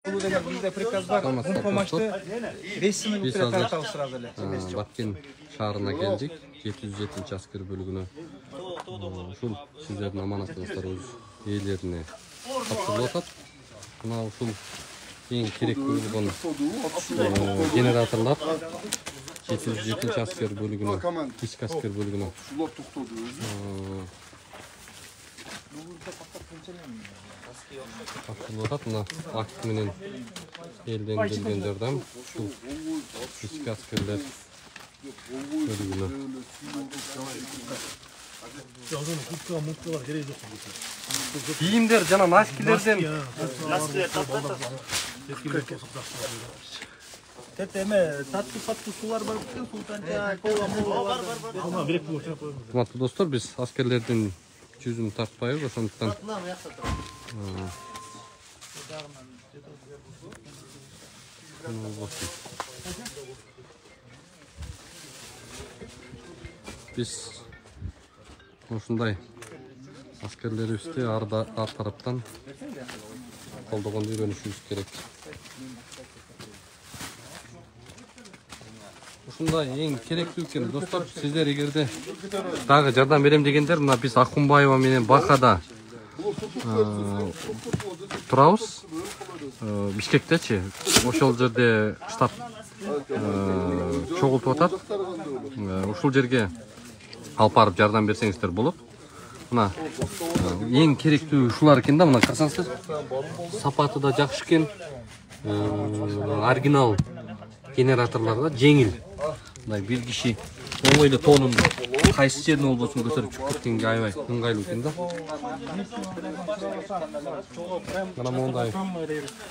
Bizde prikaz var. Bu komaçtı 5 sınıf bir tarafta sırada ele. Баткен шаарына келдик. 707 аскер бөлүгүнө. Ушул сиздердин аманатыңыздар өз ээлерине тапшырылып атат. Мына ушул эң керектүү болгон генераторлор 707 аскер бөлүгүнө, ички аскер бөлүгүнө. Тапшырылып атат. Мына акт менен элден келген жардам. Ушул ички аскерлер бөлүгүнө. Кийимдер жана маскилерден Татты сулар бар екен, султанча, кола бар. Урматтуу достор, биз аскерлердин жүзүн тартпайбыз, ошондуктан биз ушундай аскерлерибизди ар тараптан колдогонду үйрөнүшүбүз керек. Ушундай эң керектүү экен достор. Сиздер эгерде дагы жардам берем дегендер, мына биз Акунбаева менен Бакада турабыз. Бишкектечи. Ошол жерде штаб чогултуп атат. Ушул жерге алып барып жардам берсеңиздер болот. Мына эң керектүү ушулар экен да, мына карасаңыздар. Сапаты да жакшы экен. Оригинал генераторлор да жеңил. Мындай бир киши оңойло тоонун кайсы жерине болбосун көтөрүп чыгып кеткенге аябай ыңгайлуу экен да. Мына мондай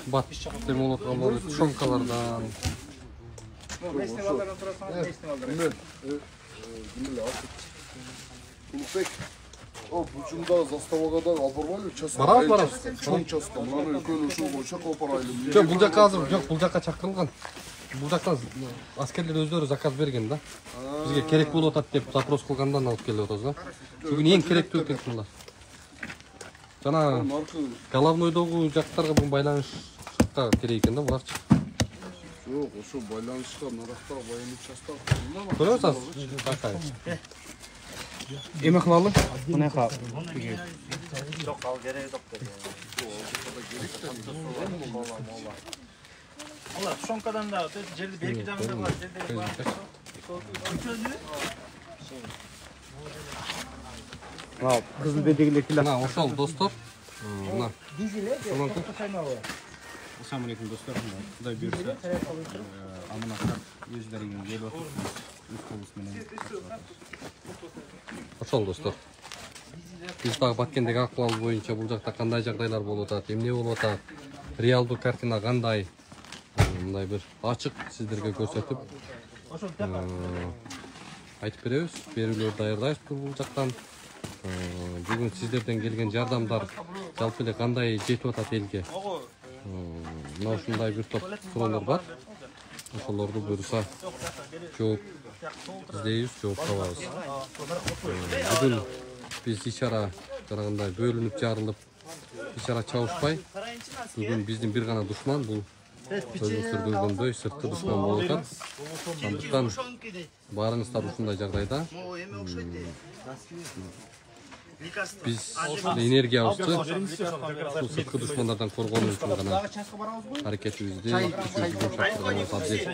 бат болуп аткан тушонкалардан. Бучумда заставага да албарбайлы часа. Барабыз. Чоң часта. Мына экөөнү ушул боюнча калпарайлы. Жок, бул жакка азыр жок, бул жакка чакырылган. Бул жактан аскерлер өздөрү заказ берген да. Бизге керек болуп атат деп запрос кылгандан алып келип атабыз да. Бүгүн эң керектүү экен булар. Жана головнойдогу жактарга бүгүн байланышка керек экен да буларчы. Жок, ошо байланышка наракта военный частта. Көрөсүз? Такай. Эме кылалы? Мынайга. Жок, ал кереги жок деп. Алла, тушонкадан да жерди берки жагында бар, жерде бар. Мына кызыл бедегилер келет. Мына ошол достор. Мына. Assalamu alaikum dostlar. Xudoy buyursa, amanatlar o'zlariga kelib o'tiribmiz. O'z qo'limiz bilan. Ошол достор. Биз дагы Баткендеги акыбал боюнча бул жакта кандай жагдайлар болуп атат, эмне болуп атат, реалдуу картина кандай, мындай бир ачык сиздерге көрсөтүп айтып беребиз. Берүүлөрдү даярдайбыз бул жактан. Бүгүн сиздерден келген жардамдар жалпы эле кандай жетип атат элге? Мына ушундай бир топ суроолор бар. Ошолорду буюрса жооп издейбиз, жооп табабыз. Бүгүн биз ичара жанагындай бөлүнүп жарылып, ичара чабышпай, бүгүн биздин бир гана душман бул өзүңүздөр көргөндөй сырткы душман болуп атат. Андыктан баарыңыздар ушундай жагдайда биз энергиябызды ушул сырткы душмандардан коргонуу үчүн гана аракетибизди күчүбүздү жумшаттырганыбыз абзел.